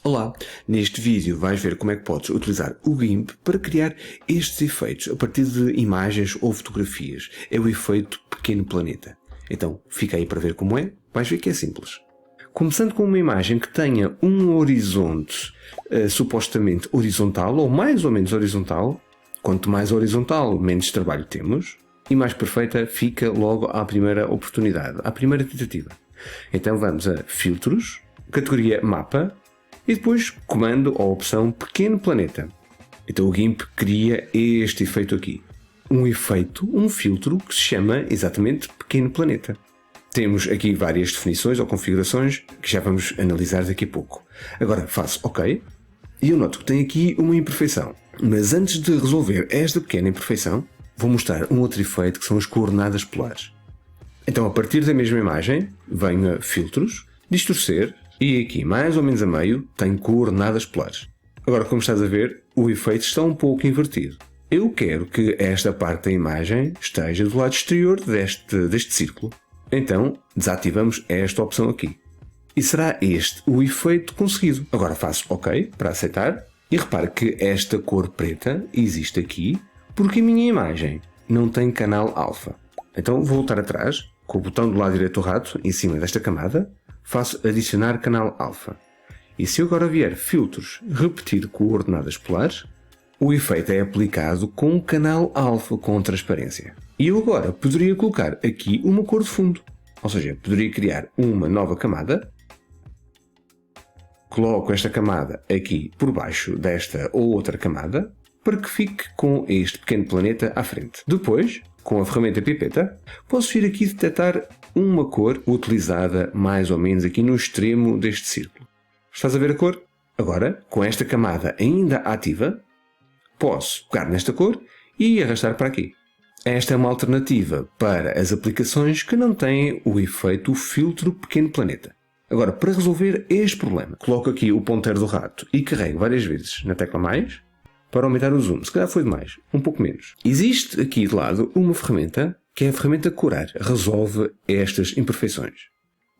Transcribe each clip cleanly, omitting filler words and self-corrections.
Olá, neste vídeo vais ver como é que podes utilizar o GIMP para criar estes efeitos a partir de imagens ou fotografias. É o efeito Pequeno Planeta. Então, fica aí para ver como é, vais ver que é simples. Começando com uma imagem que tenha um horizonte supostamente horizontal ou menos horizontal, quanto mais horizontal, menos trabalho temos, e mais perfeita fica logo à primeira oportunidade, à primeira tentativa. Então vamos a Filtros, categoria Mapa, e depois comando ou opção Pequeno Planeta. Então o GIMP cria este efeito aqui. Um filtro que se chama exatamente Pequeno Planeta. Temos aqui várias definições ou configurações que já vamos analisar daqui a pouco. Agora faço OK e eu noto que tem aqui uma imperfeição. Mas antes de resolver esta pequena imperfeição, vou mostrar um outro efeito que são as coordenadas polares. Então a partir da mesma imagem, venho a Filtros, Distorcer, e aqui, mais ou menos a meio, tem coordenadas polares. Agora, como estás a ver, o efeito está um pouco invertido. Eu quero que esta parte da imagem esteja do lado exterior deste círculo. Então, desativamos esta opção aqui. E será este o efeito conseguido. Agora faço OK para aceitar. E repare que esta cor preta existe aqui porque a minha imagem não tem canal alfa. Então vou voltar atrás, com o botão do lado direito do rato, em cima desta camada, faço adicionar canal alfa. E se eu agora vier filtros, repetir coordenadas polares, o efeito é aplicado com canal alfa com transparência. E eu agora poderia colocar aqui uma cor de fundo. Ou seja, poderia criar uma nova camada, coloco esta camada aqui por baixo desta ou outra camada, para que fique com este pequeno planeta à frente. Depois, com a ferramenta pipeta, posso vir aqui detectar uma cor utilizada mais ou menos aqui no extremo deste círculo. Estás a ver a cor? Agora, com esta camada ainda ativa, posso pegar nesta cor e arrastar para aqui. Esta é uma alternativa para as aplicações que não têm o efeito filtro pequeno planeta. Agora, para resolver este problema, coloco aqui o ponteiro do rato e carrego várias vezes na tecla mais, para aumentar o zoom. Se calhar foi demais, um pouco menos. Existe aqui de lado uma ferramenta que é a ferramenta Curar. Resolve estas imperfeições.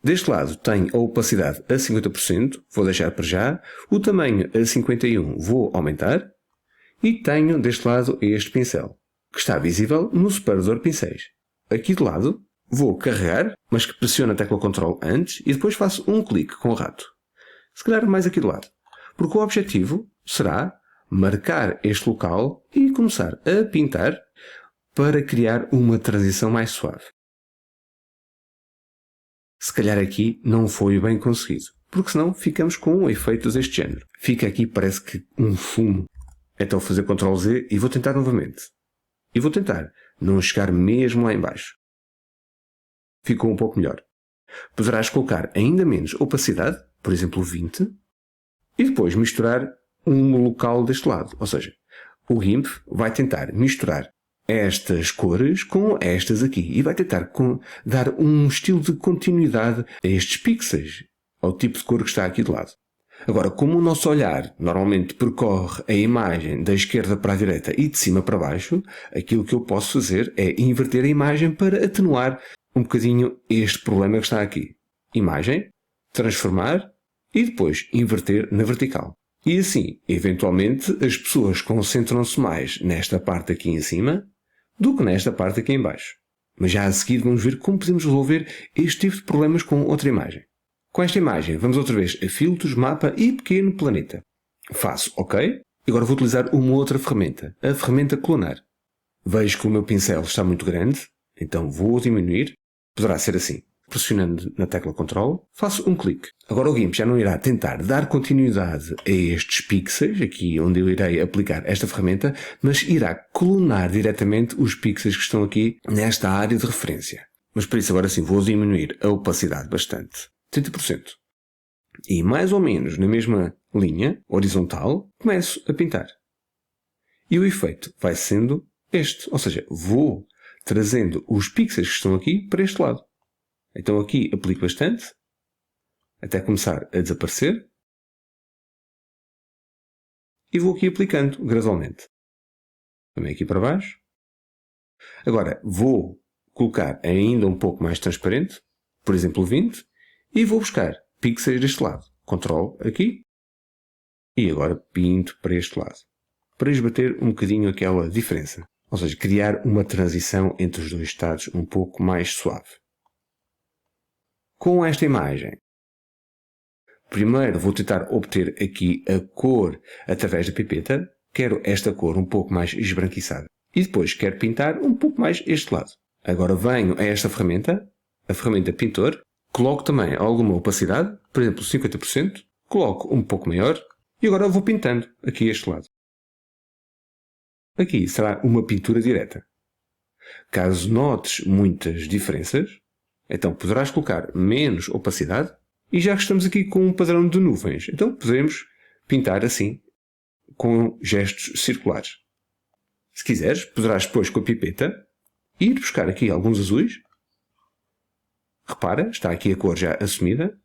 Deste lado tem a opacidade a 50%, vou deixar para já. O tamanho a 51% vou aumentar. E tenho deste lado este pincel, que está visível no separador pincéis. Aqui de lado vou carregar, mas que pressiono a tecla Ctrl antes e depois faço um clique com o rato. Se calhar mais aqui de lado. Porque o objetivo será marcar este local e começar a pintar para criar uma transição mais suave. Se calhar aqui não foi bem conseguido, porque senão ficamos com efeitos deste género. Fica aqui, parece que um fumo. Então vou fazer Ctrl Z e vou tentar novamente. E vou tentar não chegar mesmo lá em baixo. Ficou um pouco melhor. Poderás colocar ainda menos opacidade, por exemplo 20, e depois misturar um local deste lado. Ou seja, o GIMP vai tentar misturar estas cores com estas aqui e vai tentar dar um estilo de continuidade a estes pixels, ao tipo de cor que está aqui de lado. Agora, como o nosso olhar normalmente percorre a imagem da esquerda para a direita e de cima para baixo, aquilo que eu posso fazer é inverter a imagem para atenuar um bocadinho este problema que está aqui. Imagem, transformar e depois inverter na vertical. E assim, eventualmente, as pessoas concentram-se mais nesta parte aqui em cima do que nesta parte aqui em baixo. Mas já a seguir vamos ver como podemos resolver este tipo de problemas com outra imagem. Com esta imagem vamos outra vez a Filtros, Mapa e Pequeno Planeta. Faço OK. E agora vou utilizar uma outra ferramenta, a ferramenta Clonar. Vejo que o meu pincel está muito grande, então vou diminuir. Poderá ser assim. Pressionando na tecla Ctrl, faço um clique. Agora o GIMP já não irá tentar dar continuidade a estes pixels, aqui onde eu irei aplicar esta ferramenta, mas irá clonar diretamente os pixels que estão aqui nesta área de referência. Mas para isso agora sim vou diminuir a opacidade bastante, 30%. E mais ou menos na mesma linha horizontal, começo a pintar. E o efeito vai sendo este, ou seja, vou trazendo os pixels que estão aqui para este lado. Então aqui aplico bastante, até começar a desaparecer. E vou aqui aplicando gradualmente. Também aqui para baixo. Agora vou colocar ainda um pouco mais transparente, por exemplo 20, e vou buscar pixels deste lado. Ctrl aqui, E agora pinto para este lado, para esbater um bocadinho aquela diferença. Ou seja, criar uma transição entre os dois estados um pouco mais suave. Com esta imagem, primeiro vou tentar obter aqui a cor através da pipeta. Quero esta cor um pouco mais esbranquiçada. E depois quero pintar um pouco mais este lado. Agora venho a esta ferramenta, a ferramenta pintor, coloco também alguma opacidade, por exemplo 50%, coloco um pouco maior e agora vou pintando aqui este lado. Aqui será uma pintura direta. Caso notes muitas diferenças, então poderás colocar menos opacidade e já estamos aqui com um padrão de nuvens. Então podemos pintar assim, com gestos circulares. Se quiseres, poderás depois com a pipeta ir buscar aqui alguns azuis. Repara, está aqui a cor já assumida.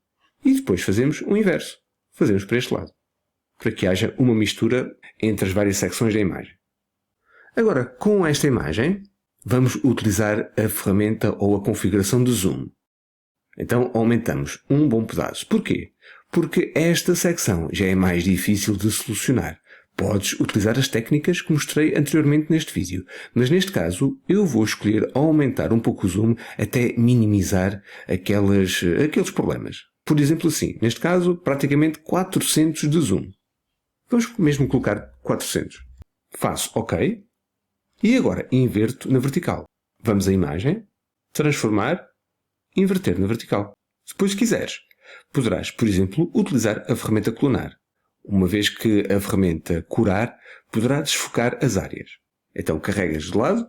E depois fazemos o inverso. Fazemos para este lado. Para que haja uma mistura entre as várias secções da imagem. Agora, com esta imagem, vamos utilizar a ferramenta ou a configuração de zoom. Então aumentamos um bom pedaço. Porquê? Porque esta secção já é mais difícil de solucionar. Podes utilizar as técnicas que mostrei anteriormente neste vídeo, mas neste caso eu vou escolher aumentar um pouco o zoom até minimizar aqueles problemas. Por exemplo assim, neste caso praticamente 400 de zoom. Vamos mesmo colocar 400. Faço OK e agora inverto na vertical. Vamos à imagem, transformar, inverter na vertical. Depois, se quiseres, poderás, por exemplo, utilizar a ferramenta clonar. Uma vez que a ferramenta curar poderá desfocar as áreas. Então carregas de lado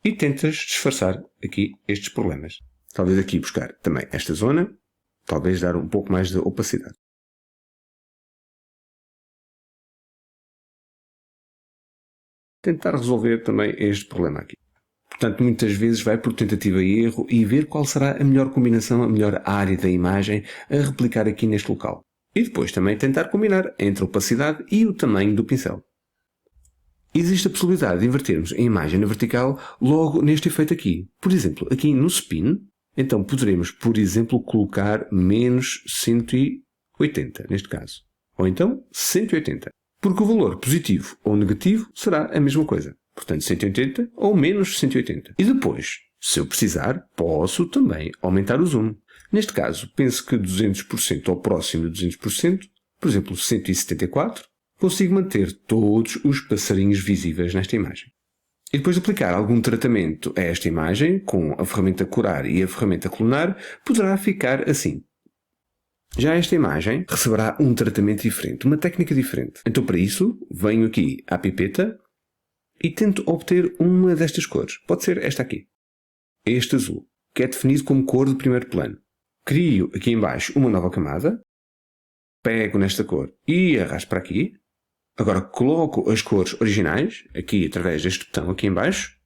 e tentas disfarçar aqui estes problemas. Talvez aqui buscar também esta zona, talvez dar um pouco mais de opacidade. Tentar resolver também este problema aqui. Portanto, muitas vezes vai por tentativa e erro e ver qual será a melhor combinação, a melhor área da imagem a replicar aqui neste local. E depois também tentar combinar entre a opacidade e o tamanho do pincel. Existe a possibilidade de invertermos a imagem na vertical logo neste efeito aqui. Por exemplo, aqui no Spin, então poderemos, por exemplo, colocar menos 180, neste caso. Ou então 180. Porque o valor positivo ou negativo será a mesma coisa. Portanto, 180 ou menos 180. E depois, se eu precisar, posso também aumentar o zoom. Neste caso, penso que 200% ou próximo de 200%, por exemplo, 174, consigo manter todos os passarinhos visíveis nesta imagem. E depois de aplicar algum tratamento a esta imagem, com a ferramenta curar e a ferramenta clonar, poderá ficar assim. Já esta imagem receberá um tratamento diferente, uma técnica diferente. Então, para isso, venho aqui à pipeta e tento obter uma destas cores. Pode ser esta aqui. Este azul, que é definido como cor de primeiro plano. Crio aqui em baixo uma nova camada. Pego nesta cor e arrasto para aqui. Agora coloco as cores originais, aqui através deste botão aqui em baixo.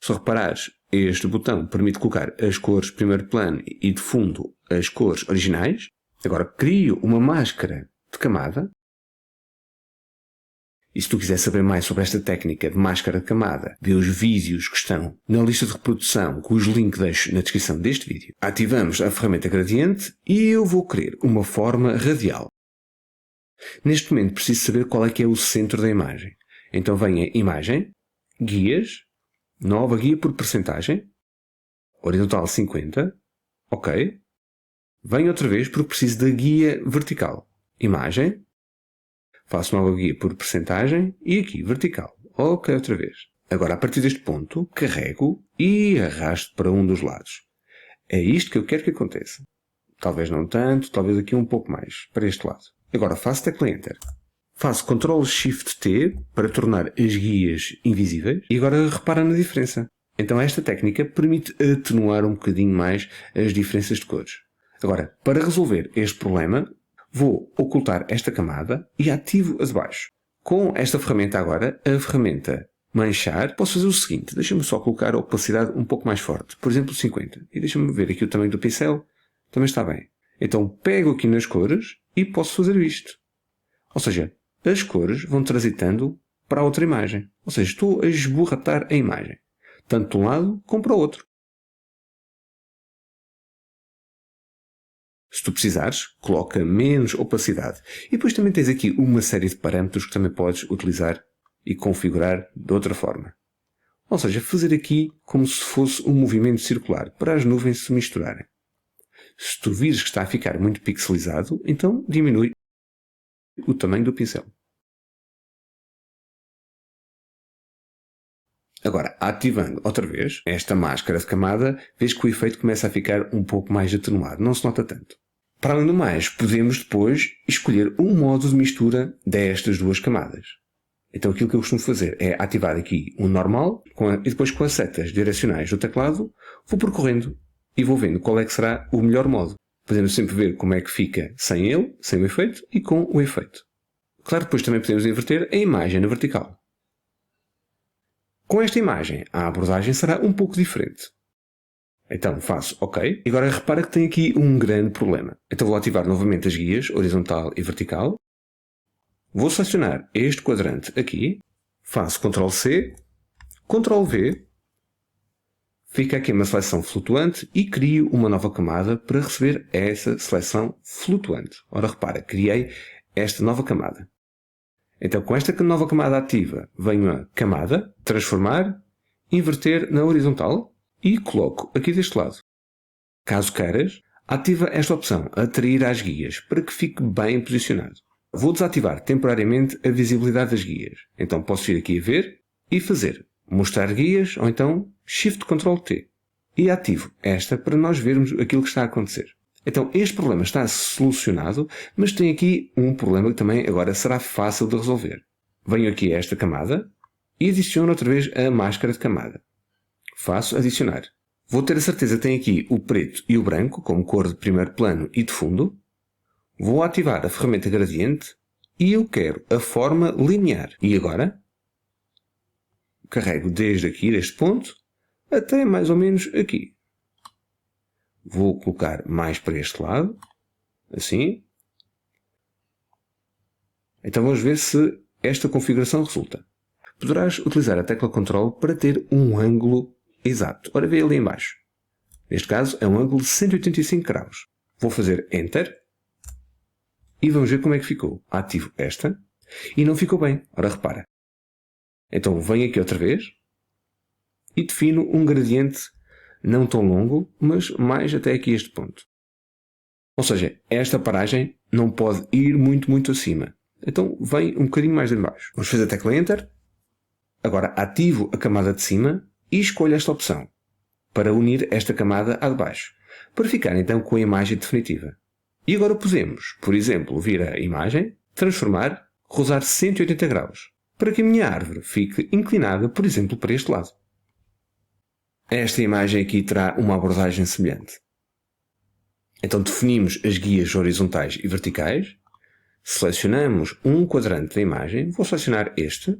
Se reparares, este botão permite colocar as cores de primeiro plano e de fundo as cores originais. Agora crio uma máscara de camada. E se tu quiser saber mais sobre esta técnica de máscara de camada, vê os vídeos que estão na lista de reprodução, cujo link deixo na descrição deste vídeo. Ativamos a ferramenta gradiente e eu vou querer uma forma radial. Neste momento preciso saber qual é que é o centro da imagem. Então venho a Imagem, Guias, Nova guia por percentagem, horizontal 50, OK. Venho outra vez porque preciso da guia vertical. Imagem, faço nova guia por percentagem e aqui, vertical. OK, outra vez. Agora, a partir deste ponto, carrego e arrasto para um dos lados. É isto que eu quero que aconteça. Talvez não tanto, talvez aqui um pouco mais, para este lado. Agora faço tecla Enter. Faço Ctrl+Shift+T para tornar as guias invisíveis e agora repara na diferença. Então esta técnica permite atenuar um bocadinho mais as diferenças de cores. Agora, para resolver este problema, vou ocultar esta camada e ativo a de baixo. Com esta ferramenta agora, a ferramenta manchar, posso fazer o seguinte, deixa-me só colocar a opacidade um pouco mais forte, por exemplo 50, e deixa-me ver aqui o tamanho do pincel, também está bem. Então pego aqui nas cores e posso fazer isto. Ou seja, as cores vão transitando para a outra imagem. Ou seja, estou a esborratar a imagem, tanto de um lado como para o outro. Se tu precisares, coloca menos opacidade. E depois também tens aqui uma série de parâmetros que também podes utilizar e configurar de outra forma. Ou seja, fazer aqui como se fosse um movimento circular, para as nuvens se misturarem. Se tu vires que está a ficar muito pixelizado, então diminui o tamanho do pincel. Agora, ativando outra vez esta máscara de camada, vês que o efeito começa a ficar um pouco mais atenuado, não se nota tanto. Para além do mais, podemos depois escolher um modo de mistura destas duas camadas. Então aquilo que eu costumo fazer é ativar aqui um normal e depois com as setas direcionais do teclado vou percorrendo e vou vendo qual é que será o melhor modo. Podemos sempre ver como é que fica sem ele, sem o efeito, e com o efeito. Claro, depois também podemos inverter a imagem na vertical. Com esta imagem, a abordagem será um pouco diferente. Então faço OK. E agora repara que tem aqui um grande problema. Então vou ativar novamente as guias, horizontal e vertical. Vou selecionar este quadrante aqui. Faço Ctrl+C, Ctrl+V. Fica aqui uma seleção flutuante e crio uma nova camada para receber essa seleção flutuante. Ora repara, criei esta nova camada. Então com esta nova camada ativa, venho a camada, transformar, inverter na horizontal e coloco aqui deste lado. Caso queiras, ativa esta opção, atrair às guias, para que fique bem posicionado. Vou desativar temporariamente a visibilidade das guias. Então posso ir aqui a ver e fazer mostrar guias ou então Shift Ctrl T. E ativo esta para nós vermos aquilo que está a acontecer. Então este problema está solucionado, mas tem aqui um problema que também agora será fácil de resolver. Venho aqui a esta camada e adiciono outra vez a máscara de camada. Faço adicionar. Vou ter a certeza que tem aqui o preto e o branco como cor de primeiro plano e de fundo. Vou ativar a ferramenta gradiente e eu quero a forma linear. E agora carrego desde aqui, deste ponto, até mais ou menos aqui. Vou colocar mais para este lado, assim. Então vamos ver se esta configuração resulta. Poderás utilizar a tecla Ctrl para ter um ângulo exato. Ora, vê ali em baixo. Neste caso é um ângulo de 185 graus. Vou fazer Enter. E vamos ver como é que ficou. Ativo esta. E não ficou bem. Ora, repara. Então venho aqui outra vez. E defino um gradiente não tão longo, mas mais até aqui este ponto. Ou seja, esta paragem não pode ir muito acima. Então vem um bocadinho mais de baixo. Vamos fazer a tecla Enter. Agora ativo a camada de cima e escolho esta opção para unir esta camada à de baixo, para ficar então com a imagem definitiva. E agora podemos, por exemplo, vir a imagem, transformar, rodar 180 graus, para que a minha árvore fique inclinada, por exemplo, para este lado. Esta imagem aqui terá uma abordagem semelhante. Então definimos as guias horizontais e verticais, selecionamos um quadrante da imagem, vou selecionar este,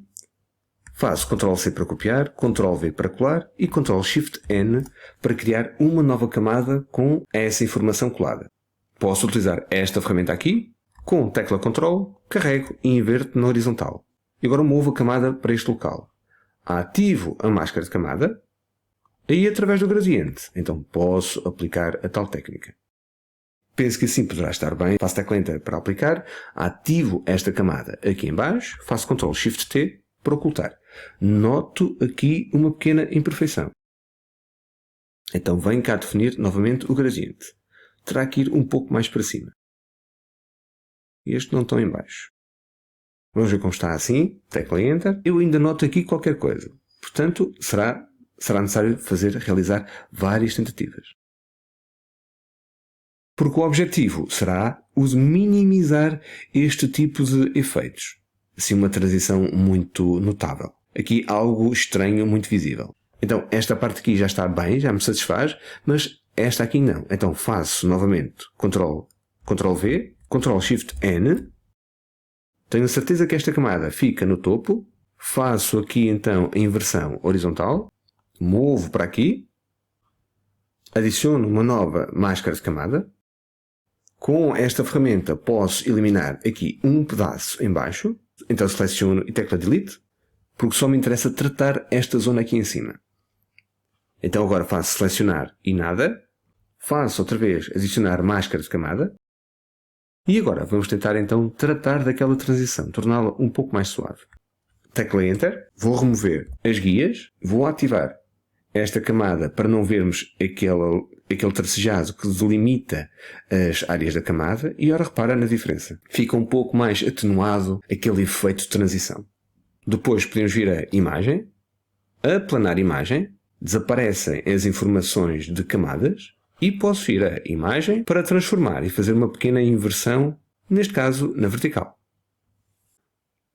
faço Ctrl+C para copiar, Ctrl+V para colar e Ctrl+Shift+N para criar uma nova camada com essa informação colada. Posso utilizar esta ferramenta aqui, com tecla Ctrl, carrego e inverto na horizontal. E agora movo a camada para este local. Ativo a máscara de camada, aí através do gradiente, então posso aplicar a tal técnica. Penso que assim poderá estar bem. Faço tecla Enter para aplicar, ativo esta camada aqui em baixo, faço Ctrl+Shift+T para ocultar. Noto aqui uma pequena imperfeição. Então venho cá definir novamente o gradiente. Terá que ir um pouco mais para cima. Este não tão em baixo. Vamos ver como está assim. Tecla Enter. Eu ainda noto aqui qualquer coisa. Portanto, será necessário realizar várias tentativas. Porque o objetivo será o de minimizar este tipo de efeitos. Assim, uma transição muito notável. Aqui algo estranho, muito visível. Então, esta parte aqui já está bem, já me satisfaz, mas esta aqui não. Então faço novamente Ctrl+V, Ctrl+Shift+N. Tenho certeza que esta camada fica no topo. Faço aqui então a inversão horizontal. Movo para aqui. Adiciono uma nova máscara de camada. Com esta ferramenta posso eliminar aqui um pedaço em baixo. Então seleciono e tecla Delete, porque só me interessa tratar esta zona aqui em cima. Então agora faço selecionar e nada. faço outra vez adicionar máscara de camada. E agora vamos tentar então tratar daquela transição, torná-la um pouco mais suave. Tecla Enter, vou remover as guias, vou ativar esta camada para não vermos aquele tracejado que delimita as áreas da camada e ora repara na diferença. Fica um pouco mais atenuado aquele efeito de transição. Depois podemos vir a Imagem, aplanar Imagem, desaparecem as informações de camadas e posso ir a Imagem para transformar e fazer uma pequena inversão, neste caso na vertical.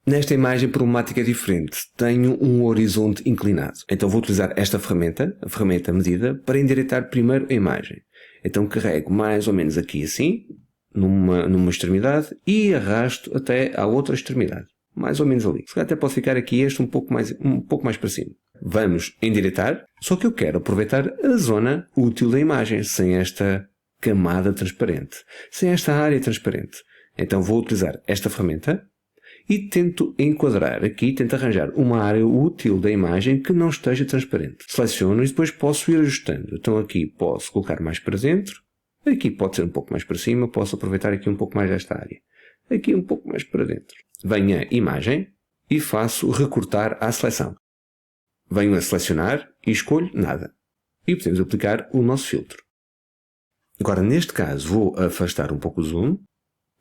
Nesta imagem a problemática é diferente. Tenho um horizonte inclinado. Então vou utilizar esta ferramenta, a ferramenta medida, para endireitar primeiro a imagem. Então carrego mais ou menos aqui assim, numa extremidade, e arrasto até à outra extremidade. Mais ou menos ali. Se calhar até pode ficar aqui este um pouco mais para cima. Vamos endireitar, só que eu quero aproveitar a zona útil da imagem, sem esta camada transparente, sem esta área transparente. Então vou utilizar esta ferramenta, e tento enquadrar aqui, tento arranjar uma área útil da imagem que não esteja transparente. Seleciono e depois posso ir ajustando. Então aqui posso colocar mais para dentro, aqui pode ser um pouco mais para cima, posso aproveitar aqui um pouco mais desta área. Aqui um pouco mais para dentro. Venho a Imagem e faço recortar à seleção. Venho a selecionar e escolho nada. E podemos aplicar o nosso filtro. Agora neste caso vou afastar um pouco o zoom.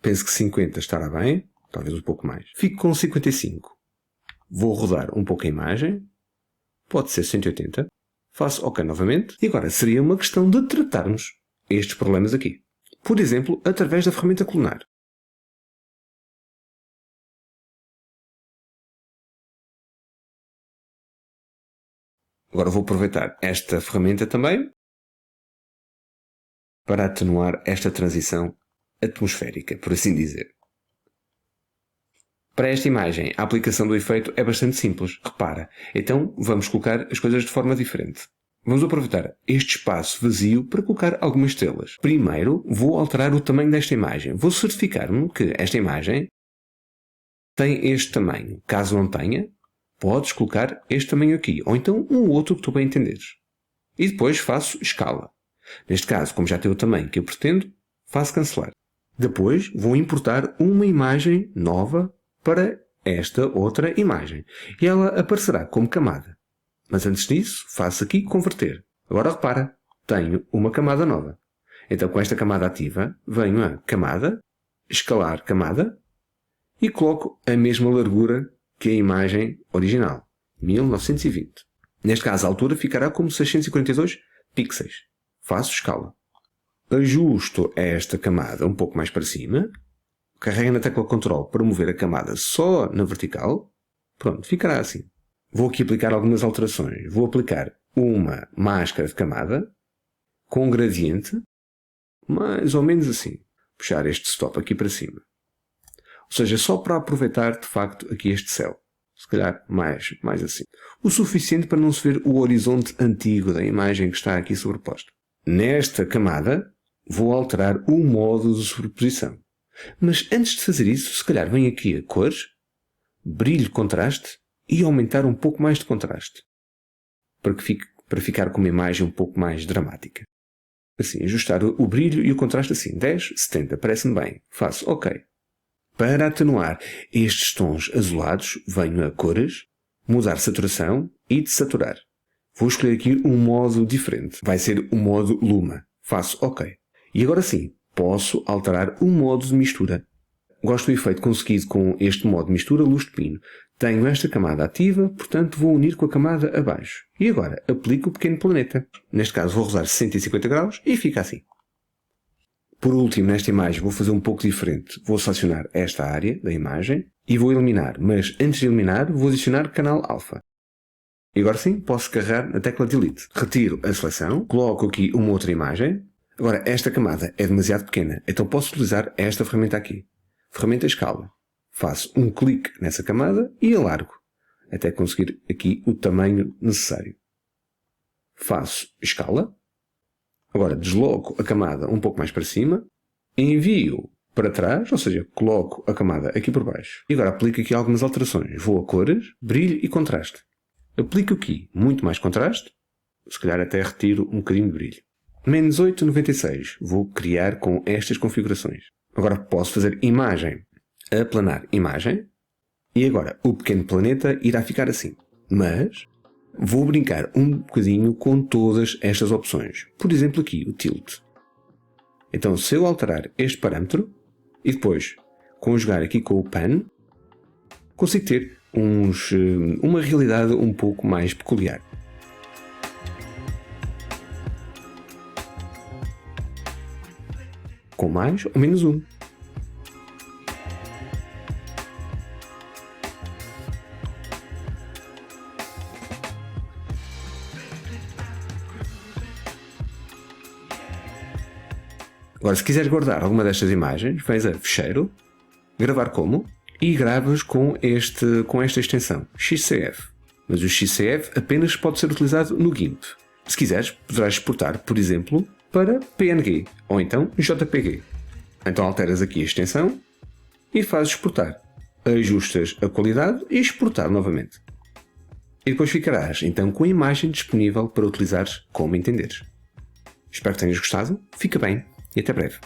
Penso que 50 estará bem. Talvez um pouco mais. Fico com 55. Vou rodar um pouco a imagem. Pode ser 180. Faço OK novamente. E agora seria uma questão de tratarmos estes problemas aqui. Por exemplo, através da ferramenta clonar. Agora vou aproveitar esta ferramenta também para atenuar esta transição atmosférica, por assim dizer. Para esta imagem, a aplicação do efeito é bastante simples. Repara, então vamos colocar as coisas de forma diferente. Vamos aproveitar este espaço vazio para colocar algumas estrelas. Primeiro, vou alterar o tamanho desta imagem. Vou certificar-me que esta imagem tem este tamanho. Caso não tenha, podes colocar este tamanho aqui, ou então um outro que tu bem entenderes. E depois faço escala. Neste caso, como já tem o tamanho que eu pretendo, faço cancelar. Depois, vou importar uma imagem nova para esta outra imagem. E ela aparecerá como camada. Mas antes disso, faço aqui converter. Agora repara, tenho uma camada nova. Então com esta camada ativa, venho a camada, escalar camada, e coloco a mesma largura que a imagem original, 1920. Neste caso a altura ficará como 642 pixels. Faço escala. Ajusto esta camada um pouco mais para cima. Carrego na tecla Ctrl para mover a camada só na vertical. Pronto, ficará assim. Vou aqui aplicar algumas alterações. Vou aplicar uma máscara de camada com um gradiente, mais ou menos assim. Puxar este stop aqui para cima. Ou seja, só para aproveitar de facto aqui este céu. Se calhar mais assim. O suficiente para não se ver o horizonte antigo da imagem que está aqui sobreposta. Nesta camada vou alterar o modo de sobreposição. Mas antes de fazer isso, se calhar venho aqui a cores, brilho, contraste e aumentar um pouco mais de contraste. Para ficar com uma imagem um pouco mais dramática. Assim, ajustar o brilho e o contraste assim, 10, 70, parece-me bem. Faço OK. Para atenuar estes tons azulados, venho a cores, mudar saturação e dessaturar. Vou escolher aqui um modo diferente. Vai ser o modo Luma. Faço OK. E agora sim, posso alterar o modo de mistura. Gosto do efeito conseguido com este modo de mistura luz de pino. Tenho esta camada ativa, portanto vou unir com a camada abaixo. E agora aplico o pequeno planeta. Neste caso vou rodar 150 graus e fica assim. Por último, nesta imagem vou fazer um pouco diferente. Vou selecionar esta área da imagem e vou eliminar. Mas antes de eliminar, vou adicionar canal alfa. E agora sim, posso carregar na tecla Delete. Retiro a seleção, coloco aqui uma outra imagem. Agora, esta camada é demasiado pequena, então posso utilizar esta ferramenta aqui. Ferramenta Escala. Faço um clique nessa camada e alargo, até conseguir aqui o tamanho necessário. Faço Escala. Agora desloco a camada um pouco mais para cima, envio para trás, ou seja, coloco a camada aqui por baixo. E agora aplico aqui algumas alterações. Vou a cores, brilho e contraste. Aplico aqui muito mais contraste, se calhar até retiro um bocadinho de brilho. Menos 8,96. Vou criar com estas configurações. Agora posso fazer imagem, aplanar imagem. E agora o pequeno planeta irá ficar assim. Mas vou brincar um bocadinho com todas estas opções. Por exemplo aqui, o tilt. Então se eu alterar este parâmetro e depois conjugar aqui com o pan, consigo ter uma realidade um pouco mais peculiar. Com mais ou menos 1. Agora, se quiseres guardar alguma destas imagens, vais a Fecheiro, Gravar como, e gravas com esta extensão, XCF. Mas o XCF apenas pode ser utilizado no GIMP. Se quiseres, poderás exportar, por exemplo, para PNG, ou então JPG. Então alteras aqui a extensão e fazes exportar. Ajustas a qualidade e exportar novamente. E depois ficarás, então, com a imagem disponível para utilizares como entenderes. Espero que tenhas gostado, fica bem e até breve.